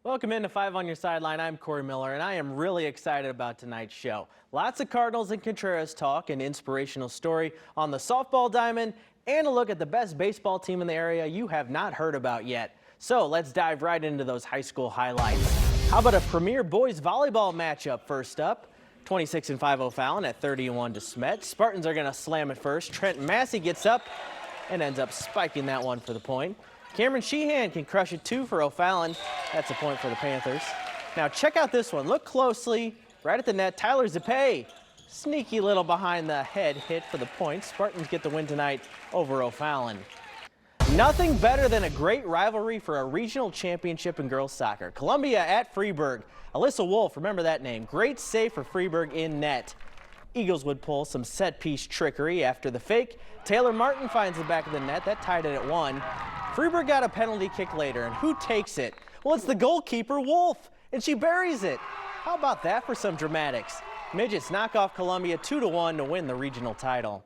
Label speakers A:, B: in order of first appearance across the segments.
A: Welcome into 5 on your sideline. I'm Corey Miller, and I am really excited about tonight's show. Lots of Cardinals and Contreras talk, an inspirational story on the softball diamond, and a look at the best baseball team in the area you have not heard about yet. So let's dive right into those high school highlights. How about a premier boys volleyball matchup first up? 26-5 O'Fallon at 30-1 to Smet. Spartans are going to slam it first. Trent Massey gets up and ends up spiking that one for the point. Cameron Sheehan can crush it too for O'Fallon. That's a point for the Panthers. Now check out this one. Look closely. Right at the net, Tyler Zippe. Sneaky little behind the head hit for the point. Spartans get the win tonight over O'Fallon. Nothing better than a great rivalry for a regional championship in girls soccer. Columbia at Freeburg. Alyssa Wolf, remember that name. Great save for Freeburg in net. Eagles would pull some set-piece trickery after the fake. Taylor Martin finds the back of the net. That tied it at 1. Freeburg got a penalty kick later, and who takes it? Well, it's the goalkeeper, Wolf, and she buries it. How about that for some dramatics? Midgets knock off Columbia 2-1 to win the regional title.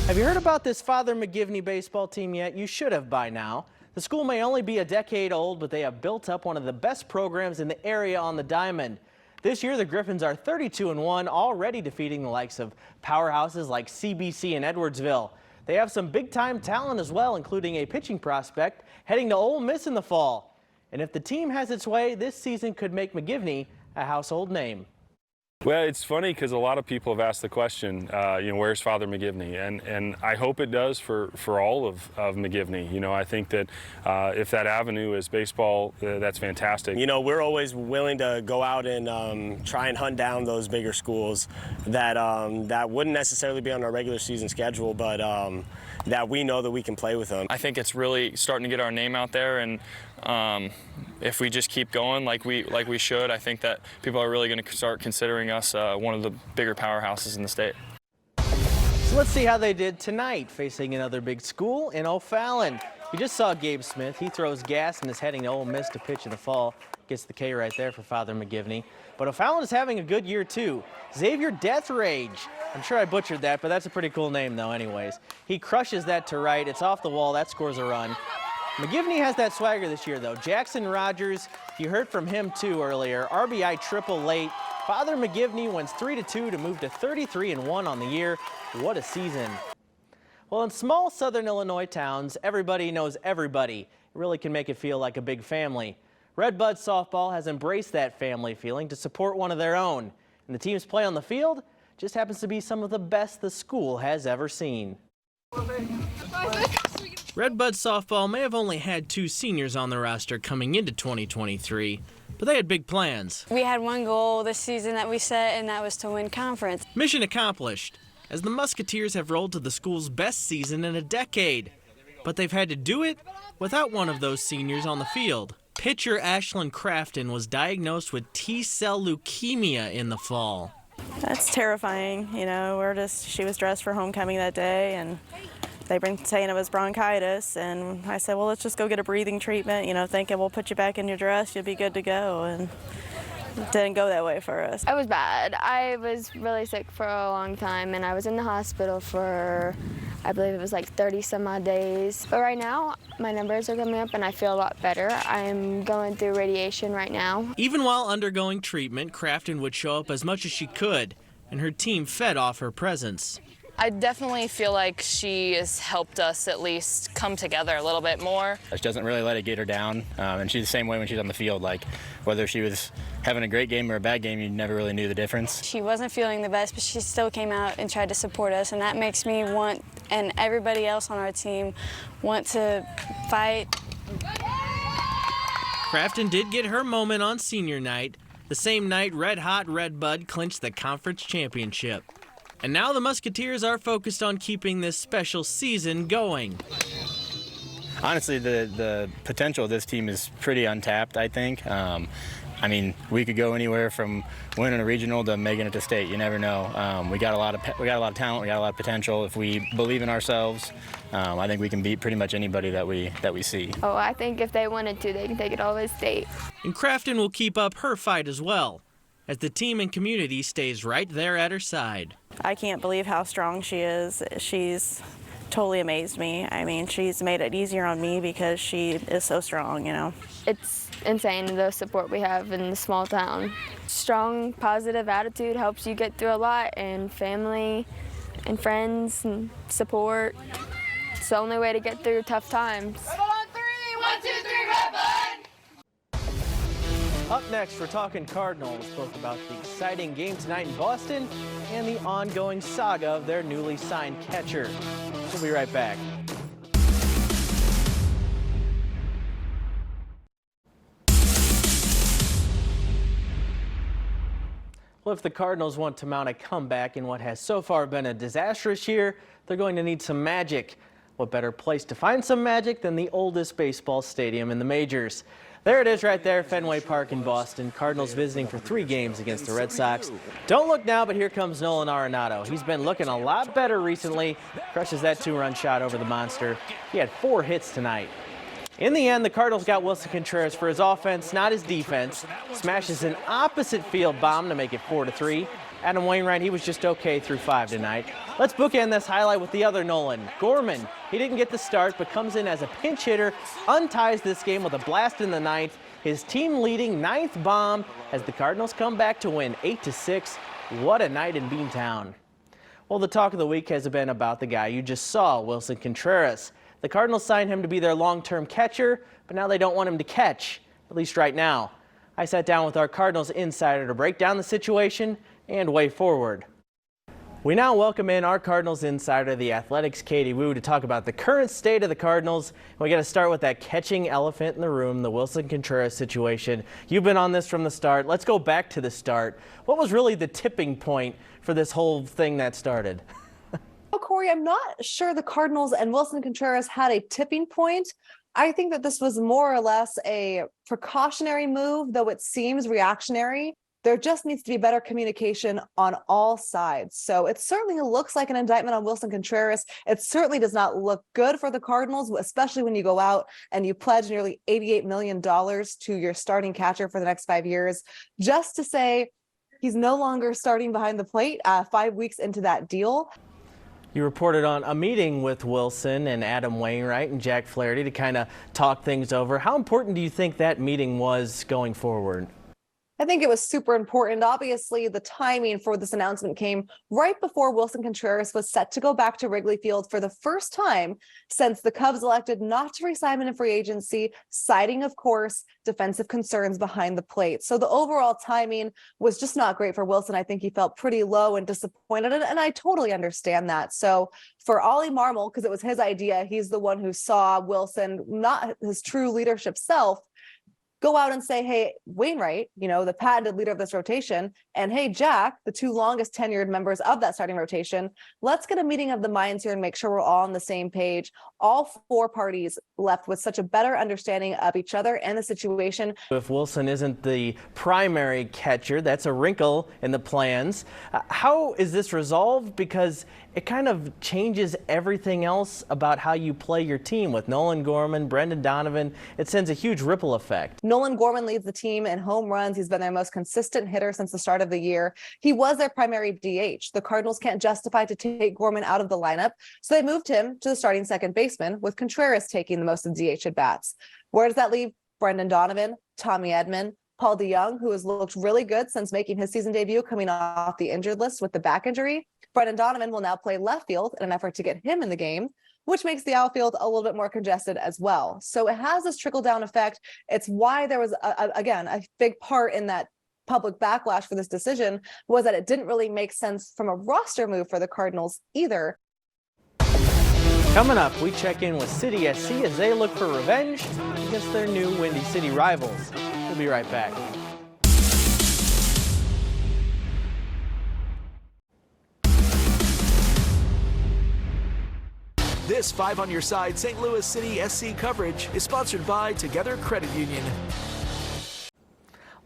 A: Have you heard about this Father McGivney baseball team yet? You should have by now. The school may only be a decade old, but they have built up one of the best programs in the area on the diamond. This year, the Griffins are 32-1, already defeating the likes of powerhouses like CBC and Edwardsville. They have some big-time talent as well, including a pitching prospect heading to Ole Miss in the fall. And if the team has its way, this season could make McGivney a household name.
B: Well, it's funny because a lot of people have asked the question, where's Father McGivney? And I hope it does for all of McGivney. I think that if that avenue is baseball, that's fantastic.
C: We're always willing to go out and try and hunt down those bigger schools that wouldn't necessarily be on our regular season schedule, but that we know that we can play with them.
D: I think it's really starting to get our name out there, and if we just keep going like we should, I think that people are really going to start considering us one of the bigger powerhouses in the state.
A: So let's see how they did tonight, facing another big school in O'Fallon. You just saw Gabe Smith. He throws gas and is heading to Ole Miss to pitch in the fall. Gets the K right there for Father McGivney. But O'Fallon is having a good year too. Xavier Deathrage. I'm sure I butchered that, but that's a pretty cool name though anyways. He crushes that to right. It's off the wall. That scores a run. McGivney has that swagger this year though. Jackson Rogers, you heard from him too earlier. RBI triple late. Father McGivney wins 3-2 to move to 33-1 on the year. What a season. Well, in small southern Illinois towns, everybody knows everybody. It really can make it feel like a big family. Redbud softball has embraced that family feeling to support one of their own. And the team's play on the field just happens to be some of the best the school has ever seen. Redbud softball may have only had 2 seniors on the roster coming into 2023, but they had big plans.
E: We had one goal this season that we set, and that was to win conference.
A: Mission accomplished, as the Musketeers have rolled to the school's best season in a decade. But they've had to do it without one of those seniors on the field. Pitcher Ashlyn Crafton was diagnosed with T-cell leukemia in the fall.
F: That's terrifying. She was dressed for homecoming that day, and they've been saying it was bronchitis, and I said, well, let's just go get a breathing treatment, thinking we'll put you back in your dress, you'll be good to go, and it didn't go that way for us.
G: It was bad. I was really sick for a long time, and I was in the hospital for, I believe it was like 30 some odd days. But right now, my numbers are coming up, and I feel a lot better. I'm going through radiation right now.
A: Even while undergoing treatment, Crafton would show up as much as she could, and her team fed off her presence.
H: I definitely feel like she has helped us at least come together a little bit more.
I: She doesn't really let it get her down, and she's the same way when she's on the field. Like, whether she was having a great game or a bad game, you never really knew the difference.
E: She wasn't feeling the best, but she still came out and tried to support us, and that makes me want, and everybody else on our team, want to fight.
A: Crafton did get her moment on senior night, the same night Red Hot Redbud clinched the conference championship. And now the Musketeers are focused on keeping this special season going.
I: Honestly, the potential of this team is pretty untapped, I think. We could go anywhere from winning a regional to making it to state. You never know. We got a lot of talent. We got a lot of potential. If we believe in ourselves, I think we can beat pretty much anybody that we see.
G: Oh, I think if they wanted to, they can take it all the way to state.
A: And Crafton will keep up her fight as well, as the team and community stays right there at her side.
F: I can't believe how strong she is. She's totally amazed me. I mean, she's made it easier on me because she is so strong, you know.
G: It's insane the support we have in the small town. Strong, positive attitude helps you get through a lot, and family and friends and support. It's the only way to get through tough times.
A: Up next, we're talking Cardinals, both about the exciting game tonight in Boston and the ongoing saga of their newly signed catcher. We'll be right back. Well, if the Cardinals want to mount a comeback in what has so far been a disastrous year, they're going to need some magic. What better place to find some magic than the oldest baseball stadium in the majors? There it is right there, Fenway Park in Boston. Cardinals visiting for 3 games against the Red Sox. Don't look now, but here comes Nolan Arenado. He's been looking a lot better recently. Crushes that 2-run shot over the monster. He had 4 hits tonight. In the end, the Cardinals got Wilson Contreras for his offense, not his defense. Smashes an opposite field bomb to make it 4-3. Adam Wainwright, he was just okay through 5 tonight. Let's bookend this highlight with the other Nolan, Gorman. He didn't get the start, but comes in as a pinch hitter, unties this game with a blast in the 9th. His team-leading 9th bomb as the Cardinals come back to win 8-6. What a night in Beantown. Well, the talk of the week has been about the guy you just saw, Wilson Contreras. The Cardinals signed him to be their long-term catcher, but now they don't want him to catch, at least right now. I sat down with our Cardinals insider to break down the situation and way forward. We now welcome in our Cardinals insider, The Athletic's Katie Woo, to talk about the current state of the Cardinals. We got to start with that catching elephant in the room, the Wilson Contreras situation. You've been on this from the start. Let's go back to the start. What was really the tipping point for this whole thing that started?
J: Well, Corey, I'm not sure the Cardinals and Wilson Contreras had a tipping point. I think that this was more or less a precautionary move, though it seems reactionary. There just needs to be better communication on all sides. So it certainly looks like an indictment on Wilson Contreras. It certainly does not look good for the Cardinals, especially when you go out and you pledge nearly $88 million to your starting catcher for the next 5 years, just to say he's no longer starting behind the plate 5 weeks into that deal.
A: You reported on a meeting with Wilson and Adam Wainwright and Jack Flaherty to kind of talk things over. How important do you think that meeting was going forward?
J: I think it was super important. Obviously, the timing for this announcement came right before Wilson Contreras was set to go back to Wrigley Field for the first time since the Cubs elected not to re-sign him in free agency, citing, of course, defensive concerns behind the plate. So the overall timing was just not great for Wilson. I think he felt pretty low and disappointed, and I totally understand that. So for Ollie Marmol, because it was his idea, he's the one who saw Wilson, not his true leadership self, go out and say, hey, Wainwright, the patented leader of this rotation, and hey, Jack, the 2 longest tenured members of that starting rotation, let's get a meeting of the minds here and make sure we're all on the same page. All 4 parties left with such a better understanding of each other and the situation.
A: If Wilson isn't the primary catcher, that's a wrinkle in the plans. How is this resolved? Because it kind of changes everything else about how you play your team with Nolan Gorman, Brendan Donovan. It sends a huge ripple effect.
J: Nolan Gorman leads the team in home runs. He's been their most consistent hitter since the start of the year. He was their primary DH. The Cardinals can't justify to take Gorman out of the lineup, so they moved him to the starting second baseman, with Contreras taking the most of the DH at bats. Where does that leave Brendan Donovan, Tommy Edman, Paul DeYoung, who has looked really good since making his season debut coming off the injured list with the back injury? Brendan Donovan will now play left field in an effort to get him in the game, which makes the outfield a little bit more congested as well. So it has this trickle-down effect. It's why there was, a big part in that public backlash for this decision was that it didn't really make sense from a roster move for the Cardinals either.
A: Coming up, we check in with City SC as they look for revenge against their new Windy City rivals. We'll be right back.
K: This 5 on Your Side St. Louis City SC coverage is sponsored by Together Credit Union.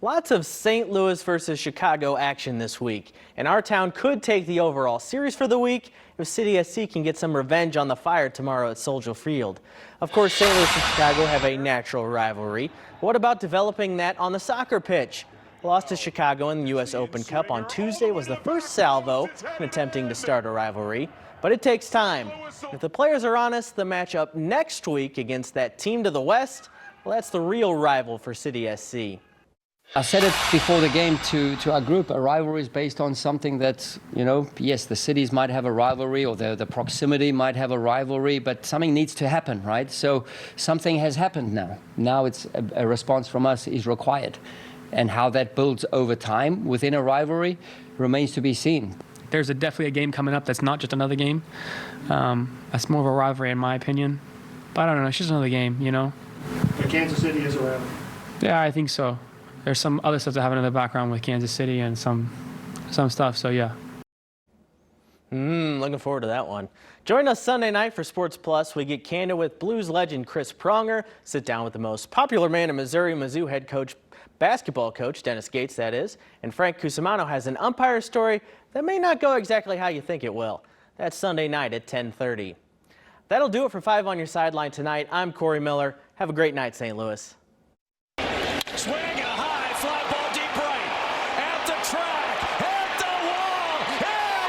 A: Lots of St. Louis versus Chicago action this week, and our town could take the overall series for the week if City SC can get some revenge on the Fire tomorrow at Soldier Field. Of course, St. Louis and Chicago have a natural rivalry. What about developing that on the soccer pitch? lost to Chicago in the U.S. Open Cup on Tuesday was the first salvo in attempting to start a rivalry, but it takes time. If the players are honest, the matchup next week against that team to the west, well, that's the real rival for City SC.
L: I said it before the game to our group, a rivalry is based on something that, yes, the cities might have a rivalry or the proximity might have a rivalry, but something needs to happen, right? So something has happened now. Now it's a response from us is required. And how that builds over time within a rivalry remains to be seen.
M: There's definitely a game coming up that's not just another game. That's more of a rivalry in my opinion. But I don't know, it's just another game,
N: But Kansas City is a rivalry.
M: Yeah, I think so. There's some other stuff that happen in the background with Kansas City and some stuff, so yeah.
A: Looking forward to that one. Join us Sunday night for Sports Plus. We get candid with Blues legend Chris Pronger, sit down with the most popular man in Missouri, Mizzou head coach, basketball coach, Dennis Gates, that is, and Frank Cusimano has an umpire story that may not go exactly how you think it will. That's Sunday night at 10:30. That'll do it for 5 on your sideline tonight. I'm Corey Miller. Have a great night, St. Louis.
K: Swing a high fly ball deep right at the track, hit the wall.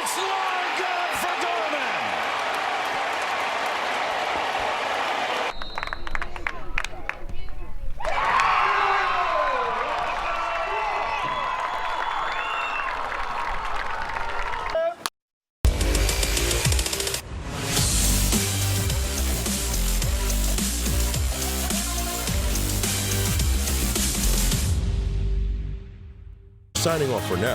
K: It's long gone for
O: Signing off for now.